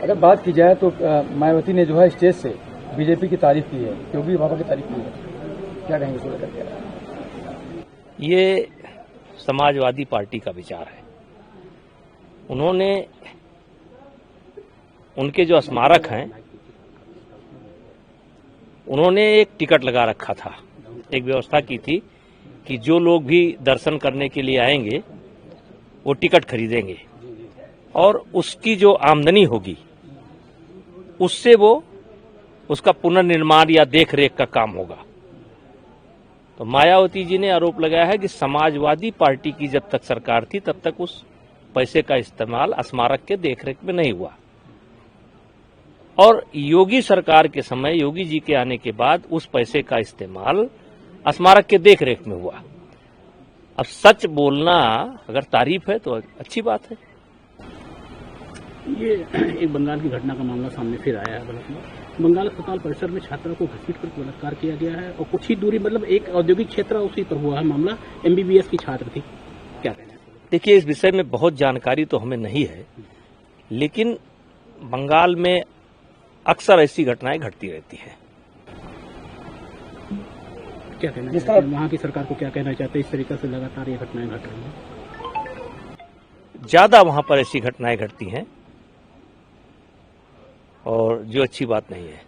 अगर बात की जाए तो मायावती ने जो है स्टेज से बीजेपी की तारीफ की है, योगी बाबा की तारीफ की है, क्या कहेंगे इसको लेकर? ये समाजवादी पार्टी का विचार है। उन्होंने उनके जो स्मारक हैं उन्होंने एक टिकट लगा रखा था, एक व्यवस्था की थी कि जो लोग भी दर्शन करने के लिए आएंगे वो टिकट खरीदेंगे और उसकी जो आमदनी होगी उससे वो उसका पुनर्निर्माण या देख रेख का काम होगा। तो मायावती जी ने आरोप लगाया है कि समाजवादी पार्टी की जब तक सरकार थी तब तक उस पैसे का इस्तेमाल स्मारक के देखरेख में नहीं हुआ और योगी सरकार के समय, योगी जी के आने के बाद उस पैसे का इस्तेमाल स्मारक के देखरेख में हुआ। अब सच बोलना अगर तारीफ है तो अच्छी बात है। ये एक बंगाल की घटना का मामला सामने फिर आया है। बंगाल अस्पताल परिसर में छात्रा को घसीट कर बलात्कार किया गया है और कुछ ही दूरी मतलब एक औद्योगिक क्षेत्र उसी पर हुआ है मामला। MBBS की छात्र थी, क्या कहना है? देखिए, इस विषय में बहुत जानकारी तो हमें नहीं है, लेकिन बंगाल में अक्सर ऐसी घटनाएं घटती रहती हैं। क्या कहना है वहाँ की सरकार को, क्या कहना चाहते हैं? इस तरीके से लगातार ये घटनाएं घट रही हैं, ज्यादा वहां पर ऐसी घटनाएं घटती हैं और जो अच्छी बात नहीं है।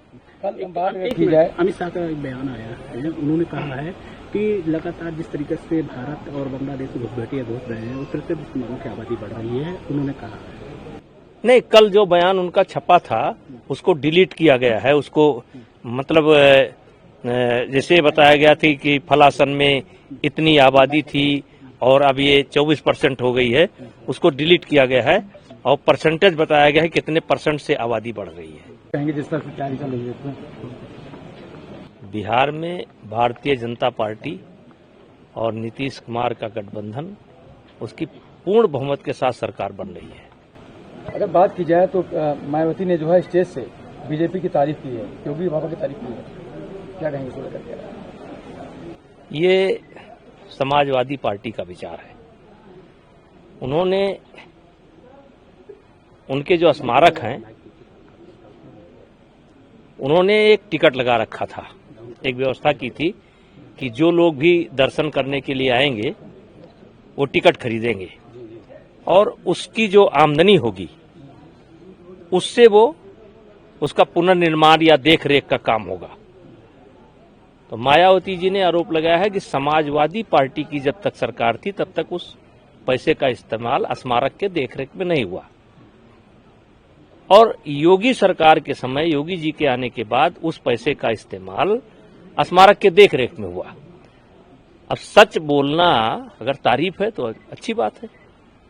अमित शाह का एक बयान आया है, उन्होंने कहा है कि लगातार जिस तरीके से भारत और बांग्लादेश घुसपैठियां घुस रहे हैं उस तरह से मुसलमानों की आबादी बढ़ रही है, उन्होंने कहा है। नहीं, कल जो बयान उनका छपा था उसको डिलीट किया गया है। उसको मतलब जैसे बताया गया थी कि फलासन में इतनी आबादी थी और अब ये 24% हो गई है, उसको डिलीट किया गया है और परसेंटेज बताया गया है कितने % से आबादी बढ़ रही है। कहेंगे जिस तरह से तैयारी चल रही है बिहार में भारतीय जनता पार्टी और नीतीश कुमार का गठबंधन, उसकी पूर्ण बहुमत के साथ सरकार बन रही है। अगर बात की जाए तो मायावती ने जो है स्टेज से बीजेपी की तारीफ की है, योगी बाबा की तारीफ की है, क्या कहेंगे इसको लेकर? ये समाजवादी पार्टी का विचार है। उन्होंने उनके जो स्मारक हैं उन्होंने एक टिकट लगा रखा था, एक व्यवस्था की थी कि जो लोग भी दर्शन करने के लिए आएंगे वो टिकट खरीदेंगे और उसकी जो आमदनी होगी उससे वो उसका पुनर्निर्माण या देख रेख का काम होगा। तो मायावती जी ने आरोप लगाया है कि समाजवादी पार्टी की जब तक सरकार थी तब तक उस पैसे का इस्तेमाल स्मारक के देखरेख में नहीं हुआ और योगी सरकार के समय, योगी जी के आने के बाद उस पैसे का इस्तेमाल स्मारक के देखरेख में हुआ। अब सच बोलना अगर तारीफ है तो अच्छी बात है।